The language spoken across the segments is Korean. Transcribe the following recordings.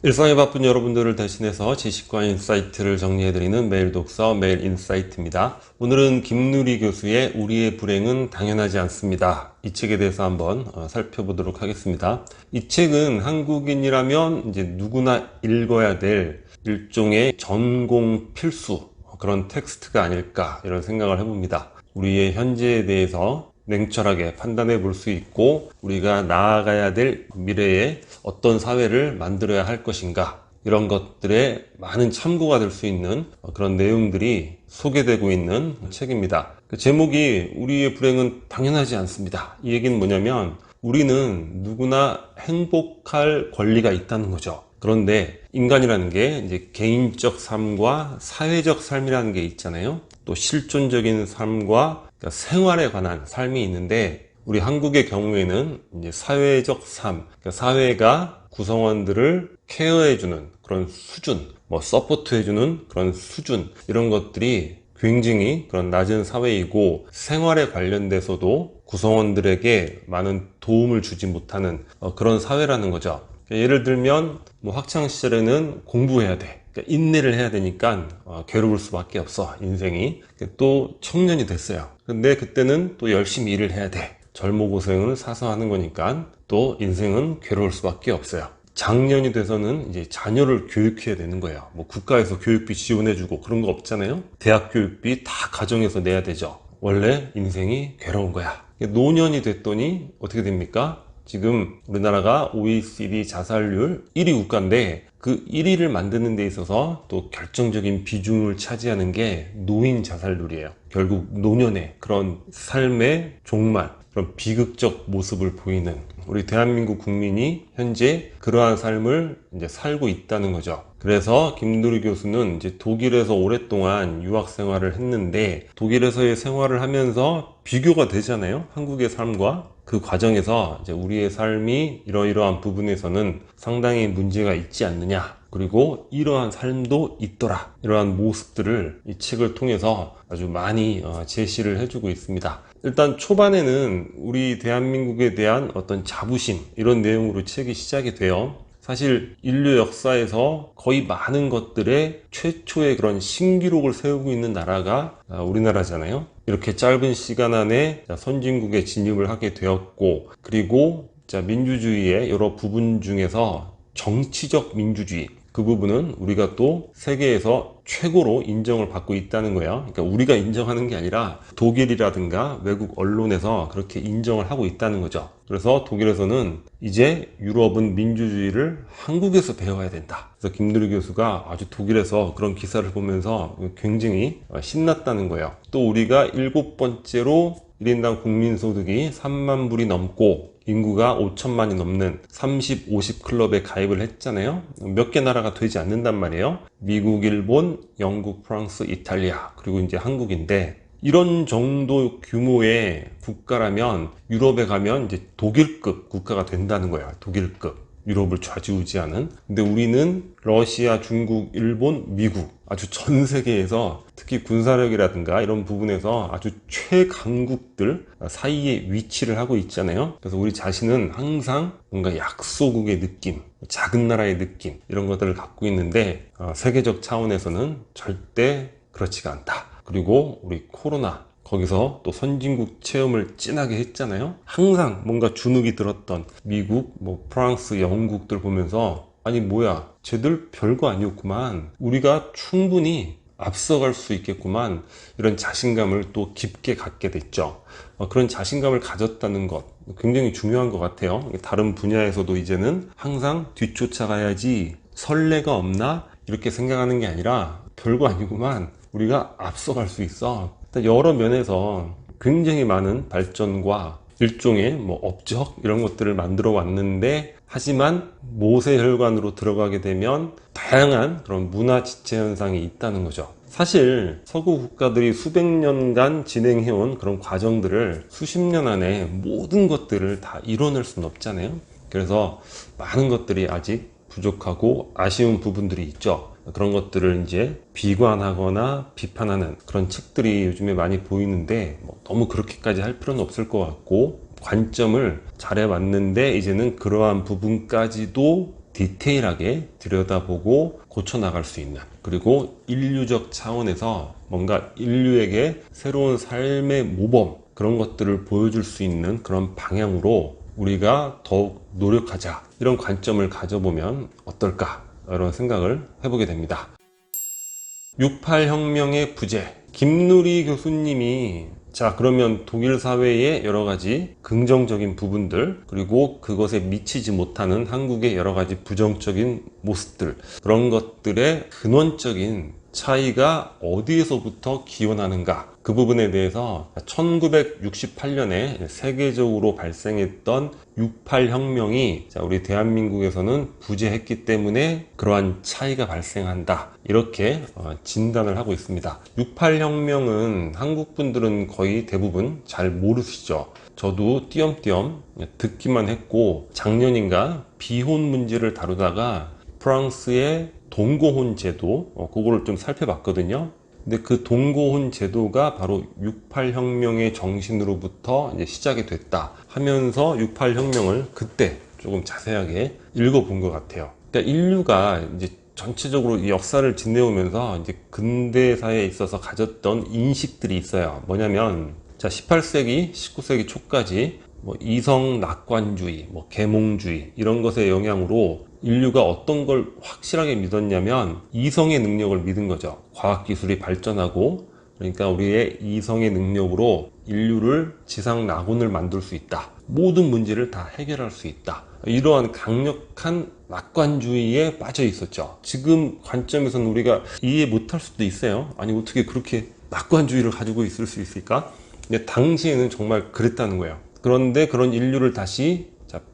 일상에 바쁜 여러분들을 대신해서 지식과 인사이트를 정리해드리는 매일 독서 매일 인사이트입니다. 오늘은 김누리 교수의 우리의 불행은 당연하지 않습니다. 이 책에 대해서 한번 살펴보도록 하겠습니다. 이 책은 한국인이라면 이제 누구나 읽어야 될 일종의 전공 필수 그런 텍스트가 아닐까 이런 생각을 해봅니다. 우리의 현재에 대해서 냉철하게 판단해 볼 수 있고 우리가 나아가야 될 미래에 어떤 사회를 만들어야 할 것인가 이런 것들에 많은 참고가 될 수 있는 그런 내용들이 소개되고 있는 책입니다. 그 제목이 우리의 불행은 당연하지 않습니다. 이 얘기는 뭐냐면 우리는 누구나 행복할 권리가 있다는 거죠. 그런데 인간이라는 게 이제 개인적 삶과 사회적 삶이라는 게 있잖아요. 또 실존적인 삶과 생활에 관한 삶이 있는데 우리 한국의 경우에는 이제 사회적 삶, 그러니까 사회가 구성원들을 케어해주는 그런 수준, 서포트해주는 그런 수준 이런 것들이 굉장히 그런 낮은 사회이고 생활에 관련돼서도 구성원들에게 많은 도움을 주지 못하는 그런 사회라는 거죠. 예를 들면 학창 시절에는 공부해야 돼. 그러니까 인내를 해야 되니까 괴로울 수밖에 없어 인생이. 또 청년이 됐어요. 근데 그때는 또 열심히 일을 해야 돼. 젊어 고생을 사서 하는 거니까 또 인생은 괴로울 수밖에 없어요. 장년이 돼서는 이제 자녀를 교육해야 되는 거예요. 국가에서 교육비 지원해주고 그런 거 없잖아요. 대학 교육비 다 가정에서 내야 되죠. 원래 인생이 괴로운 거야. 노년이 됐더니 어떻게 됩니까? 지금 우리나라가 OECD 자살률 1위 국가인데 그 1위를 만드는 데 있어서 또 결정적인 비중을 차지하는 게 노인 자살률이에요. 결국 노년의 그런 삶의 종말, 그런 비극적 모습을 보이는 우리 대한민국 국민이 현재 그러한 삶을 이제 살고 있다는 거죠. 그래서 김누리 교수는 이제 독일에서 오랫동안 유학 생활을 했는데 독일에서의 생활을 하면서 비교가 되잖아요. 한국의 삶과. 그 과정에서 이제 우리의 삶이 이러이러한 부분에서는 상당히 문제가 있지 않느냐. 그리고 이러한 삶도 있더라. 이러한 모습들을 이 책을 통해서 아주 많이 제시를 해주고 있습니다. 일단 초반에는 우리 대한민국에 대한 어떤 자부심 이런 내용으로 책이 시작이 돼요. 사실 인류 역사에서 거의 많은 것들의 최초의 그런 신기록을 세우고 있는 나라가 우리나라잖아요. 이렇게 짧은 시간 안에 선진국에 진입을 하게 되었고, 그리고 민주주의의 여러 부분 중에서 정치적 민주주의, 그 부분은 우리가 또 세계에서 최고로 인정을 받고 있다는 거예요. 그러니까 우리가 인정하는 게 아니라 독일이라든가 외국 언론에서 그렇게 인정을 하고 있다는 거죠. 그래서 독일에서는 이제 유럽은 민주주의를 한국에서 배워야 된다. 그래서 김누리 교수가 아주 독일에서 그런 기사를 보면서 굉장히 신났다는 거예요. 또 우리가 7번째로 1인당 국민소득이 3만 불이 넘고 인구가 5천만이 넘는 30, 50 클럽에 가입을 했잖아요. 몇 개 나라가 되지 않는단 말이에요. 미국, 일본, 영국, 프랑스, 이탈리아, 그리고 이제 한국인데 이런 정도 규모의 국가라면 유럽에 가면 이제 독일급 국가가 된다는 거예요. 독일급. 유럽을 좌지우지하는. 근데 우리는 러시아, 중국, 일본, 미국 아주 전 세계에서 특히 군사력이라든가 이런 부분에서 아주 최강국들 사이에 위치를 하고 있잖아요. 그래서 우리 자신은 항상 뭔가 약소국의 느낌, 작은 나라의 느낌 이런 것들을 갖고 있는데 세계적 차원에서는 절대 그렇지가 않다. 그리고 우리 코로나 거기서 또 선진국 체험을 진하게 했잖아요. 항상 뭔가 주눅이 들었던 미국, 프랑스, 영국들 보면서 아니 뭐야 쟤들 별거 아니었구만. 우리가 충분히 앞서갈 수 있겠구만. 이런 자신감을 또 깊게 갖게 됐죠. 그런 자신감을 가졌다는 것 굉장히 중요한 것 같아요. 다른 분야에서도 이제는 항상 뒤쫓아가야지 선례가 없나 이렇게 생각하는 게 아니라 별거 아니구만. 우리가 앞서갈 수 있어. 여러 면에서 굉장히 많은 발전과 일종의 업적 이런 것들을 만들어 왔는데 하지만 모세혈관으로 들어가게 되면 다양한 그런 문화 지체 현상이 있다는 거죠. 사실 서구 국가들이 수백 년간 진행해온 그런 과정들을 수십 년 안에 모든 것들을 다 이뤄낼 수는 없잖아요. 그래서 많은 것들이 아직 부족하고 아쉬운 부분들이 있죠. 그런 것들을 이제 비관하거나 비판하는 그런 책들이 요즘에 많이 보이는데 너무 그렇게까지 할 필요는 없을 것 같고 관점을 잘 해왔는데 이제는 그러한 부분까지도 디테일하게 들여다보고 고쳐나갈 수 있는, 그리고 인류적 차원에서 뭔가 인류에게 새로운 삶의 모범, 그런 것들을 보여줄 수 있는 그런 방향으로 우리가 더욱 노력하자, 이런 관점을 가져보면 어떨까, 이런 생각을 해보게 됩니다. 68혁명의 부재, 김누리 교수님이 자, 그러면 독일 사회의 여러 가지 긍정적인 부분들, 그리고 그것에 미치지 못하는 한국의 여러 가지 부정적인 모습들, 그런 것들의 근원적인 차이가 어디에서부터 기원하는가, 그 부분에 대해서 1968년에 세계적으로 발생했던 68혁명이 우리 대한민국에서는 부재했기 때문에 그러한 차이가 발생한다, 이렇게 진단을 하고 있습니다. 68혁명은 한국 분들은 거의 대부분 잘 모르시죠. 저도 띄엄띄엄 듣기만 했고, 작년인가 비혼 문제를 다루다가 프랑스의 동거혼 제도, 그거를 좀 살펴봤거든요. 근데 그 동거혼 제도가 바로 68혁명의 정신으로부터 이제 시작이 됐다 하면서 68혁명을 그때 조금 자세하게 읽어본 것 같아요. 그러니까 인류가 이제 전체적으로 이 역사를 지내오면서 이제 근대사에 있어서 가졌던 인식들이 있어요. 뭐냐면, 자, 18세기, 19세기 초까지 뭐 이성 낙관주의, 뭐 계몽주의, 이런 것의 영향으로 인류가 어떤 걸 확실하게 믿었냐면 이성의 능력을 믿은 거죠. 과학기술이 발전하고, 그러니까 우리의 이성의 능력으로 인류를 지상 낙원을 만들 수 있다, 모든 문제를 다 해결할 수 있다, 이러한 강력한 낙관주의에 빠져 있었죠. 지금 관점에서는 우리가 이해 못할 수도 있어요. 아니, 어떻게 그렇게 낙관주의를 가지고 있을 수 있을까? 근데 당시에는 정말 그랬다는 거예요. 그런데 그런 인류를 다시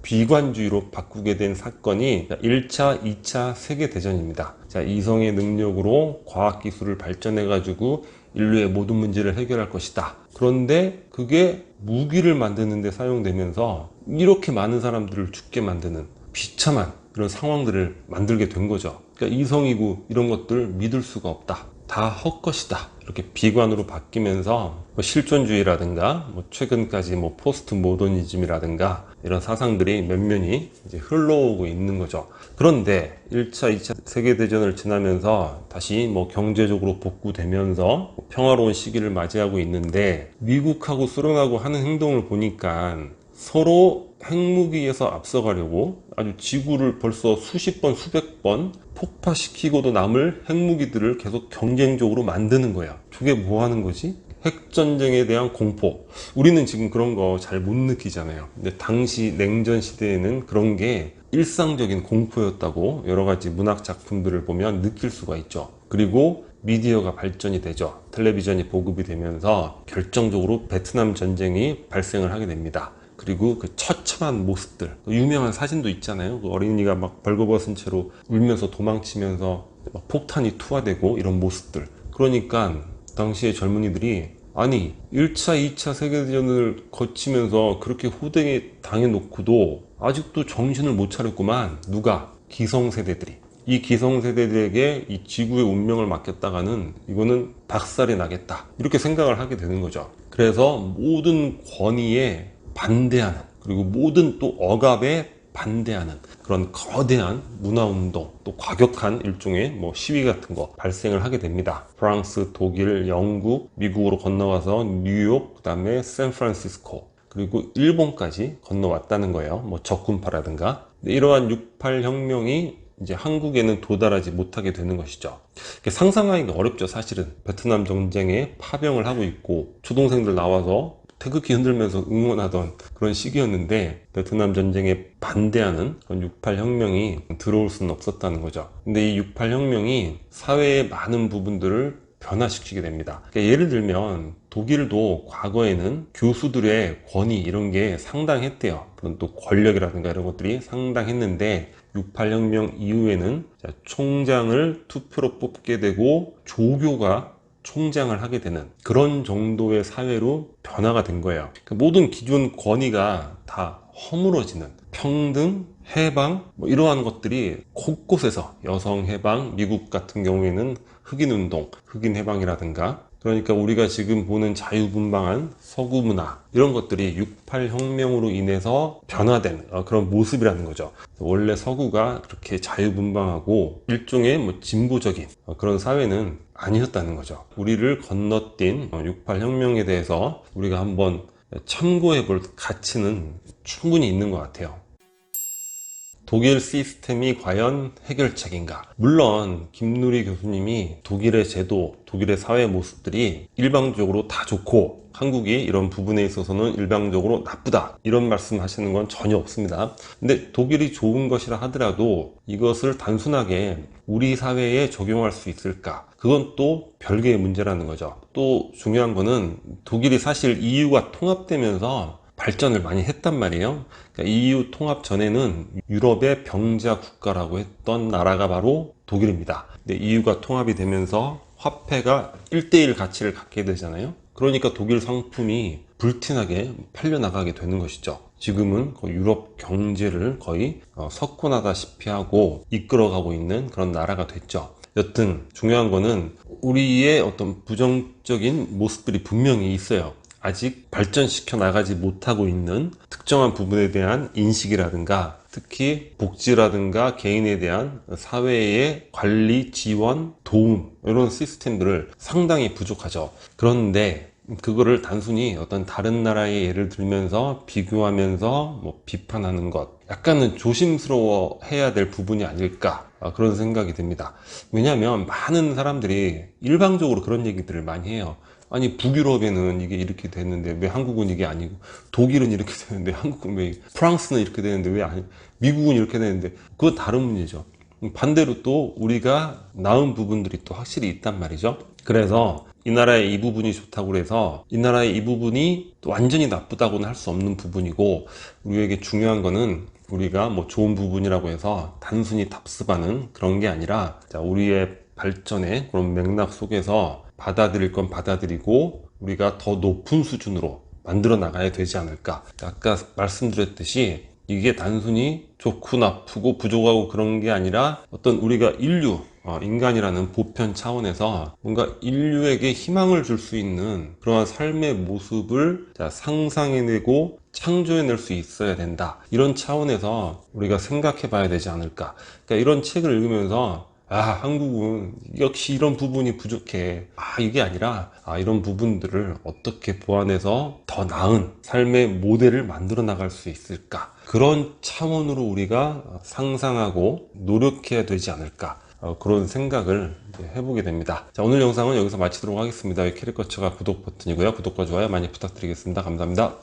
비관주의로 바꾸게 된 사건이 1차, 2차 세계대전입니다. 이성의 능력으로 과학기술을 발전해가지고 인류의 모든 문제를 해결할 것이다. 그런데 그게 무기를 만드는 데 사용되면서 이렇게 많은 사람들을 죽게 만드는 비참한 그런 상황들을 만들게 된 거죠. 그러니까 이성이고 이런 것들 믿을 수가 없다, 다 헛것이다, 이렇게 비관으로 바뀌면서 실존주의라든가 최근까지 포스트 모더니즘이라든가 이런 사상들이 면면이 이제 흘러오고 있는 거죠. 그런데 1차, 2차 세계대전을 지나면서 다시 경제적으로 복구되면서 평화로운 시기를 맞이하고 있는데, 미국하고 소련하고 하는 행동을 보니까 서로 핵무기에서 앞서가려고 아주 지구를 벌써 수십 번, 수백 번 폭파시키고도 남을 핵무기들을 계속 경쟁적으로 만드는 거야. 저게 뭐 하는 거지? 핵전쟁에 대한 공포. 우리는 지금 그런 거 잘 못 느끼잖아요. 근데 당시 냉전 시대에는 그런 게 일상적인 공포였다고 여러 가지 문학 작품들을 보면 느낄 수가 있죠. 그리고 미디어가 발전이 되죠. 텔레비전이 보급이 되면서 결정적으로 베트남 전쟁이 발생을 하게 됩니다. 그리고 그 처참한 모습들, 유명한 사진도 있잖아요. 그 어린이가 막 벌거벗은 채로 울면서 도망치면서 막 폭탄이 투하되고 이런 모습들. 그러니까 당시의 젊은이들이, 아니 1차, 2차 세계대전을 거치면서 그렇게 호되게 당해놓고도 아직도 정신을 못 차렸구만. 누가? 기성세대들이. 이 기성세대들에게 이 지구의 운명을 맡겼다가는 이거는 박살이 나겠다, 이렇게 생각을 하게 되는 거죠. 그래서 모든 권위에 반대하는, 그리고 모든 또 억압에 반대하는 그런 거대한 문화운동, 또 과격한 일종의 시위 같은 거 발생을 하게 됩니다. 프랑스, 독일, 영국, 미국으로 건너와서 뉴욕, 그 다음에 샌프란시스코, 그리고 일본까지 건너왔다는 거예요. 적군파라든가. 이러한 68혁명이 이제 한국에는 도달하지 못하게 되는 것이죠. 상상하기가 어렵죠, 사실은. 베트남 전쟁에 파병을 하고 있고 초동생들 나와서 태극기 흔들면서 응원하던 그런 시기였는데, 베트남 전쟁에 반대하는 그런 68혁명이 들어올 수는 없었다는 거죠. 근데 이 68혁명이 사회의 많은 부분들을 변화시키게 됩니다. 예를 들면 독일도 과거에는 교수들의 권위 이런 게 상당했대요. 그런 또 권력이라든가 이런 것들이 상당했는데, 68혁명 이후에는 총장을 투표로 뽑게 되고 조교가 총장을 하게 되는 그런 정도의 사회로 변화가 된 거예요. 모든 기존 권위가 다 허물어지는, 평등, 해방, 이러한 것들이 곳곳에서, 여성 해방, 미국 같은 경우에는 흑인 운동, 흑인 해방이라든가, 그러니까 우리가 지금 보는 자유분방한 서구 문화 이런 것들이 68 혁명으로 인해서 변화된 그런 모습이라는 거죠. 원래 서구가 그렇게 자유분방하고 일종의 뭐 진보적인 그런 사회는 아니었다는 거죠. 우리를 건너뛴 68 혁명에 대해서 우리가 한번 참고해 볼 가치는 충분히 있는 것 같아요. 독일 시스템이 과연 해결책인가? 물론 김누리 교수님이 독일의 제도, 독일의 사회 모습들이 일방적으로 다 좋고 한국이 이런 부분에 있어서는 일방적으로 나쁘다 이런 말씀 하시는 건 전혀 없습니다. 근데 독일이 좋은 것이라 하더라도 이것을 단순하게 우리 사회에 적용할 수 있을까? 그건 또 별개의 문제라는 거죠. 또 중요한 거는 독일이 사실 EU가 통합되면서 발전을 많이 했단 말이에요. 그러니까 EU 통합 전에는 유럽의 병자 국가라고 했던 나라가 바로 독일입니다. 근데 EU가 통합이 되면서 화폐가 1대1 가치를 갖게 되잖아요. 그러니까 독일 상품이 불티나게 팔려나가게 되는 것이죠. 지금은 유럽 경제를 거의 석권하다시피 하고 이끌어가고 있는 그런 나라가 됐죠. 여튼 중요한 거는 우리의 어떤 부정적인 모습들이 분명히 있어요. 아직 발전시켜 나가지 못하고 있는 특정한 부분에 대한 인식이라든가 특히 복지라든가 개인에 대한 사회의 관리, 지원, 도움 이런 시스템들을 상당히 부족하죠. 그런데 그거를 단순히 어떤 다른 나라의 예를 들면서 비교하면서 뭐 비판하는 것 약간은 조심스러워 해야 될 부분이 아닐까 그런 생각이 듭니다. 왜냐하면 많은 사람들이 일방적으로 그런 얘기들을 많이 해요. 아니 북유럽에는 이게 이렇게 됐는데 왜 한국은 이게 아니고 독일은 이렇게 되는데 한국은 왜 프랑스는 이렇게 되는데 왜 아니 미국은 이렇게 되는데 그건 다른 문제죠. 반대로 또 우리가 나은 부분들이 또 확실히 있단 말이죠. 그래서 이 나라의 이 부분이 좋다고 해서 이 나라의 이 부분이 또 완전히 나쁘다고는 할 수 없는 부분이고 우리에게 중요한 거는 우리가 뭐 좋은 부분이라고 해서 단순히 답습하는 그런 게 아니라 우리의 발전의 그런 맥락 속에서 받아들일 건 받아들이고 우리가 더 높은 수준으로 만들어 나가야 되지 않을까. 아까 말씀드렸듯이 이게 단순히 좋고 나쁘고 부족하고 그런 게 아니라 어떤 우리가 인간이라는 보편 차원에서 뭔가 인류에게 희망을 줄 수 있는 그러한 삶의 모습을 상상해내고 창조해낼 수 있어야 된다. 이런 차원에서 우리가 생각해 봐야 되지 않을까. 그러니까 이런 책을 읽으면서 한국은 역시 이런 부분이 부족해. 이게 아니라, 이런 부분들을 어떻게 보완해서 더 나은 삶의 모델을 만들어 나갈 수 있을까? 그런 차원으로 우리가 상상하고 노력해야 되지 않을까? 그런 생각을 해보게 됩니다. 자, 오늘 영상은 여기서 마치도록 하겠습니다. 캐릭터처가 구독 버튼이고요. 구독과 좋아요 많이 부탁드리겠습니다. 감사합니다.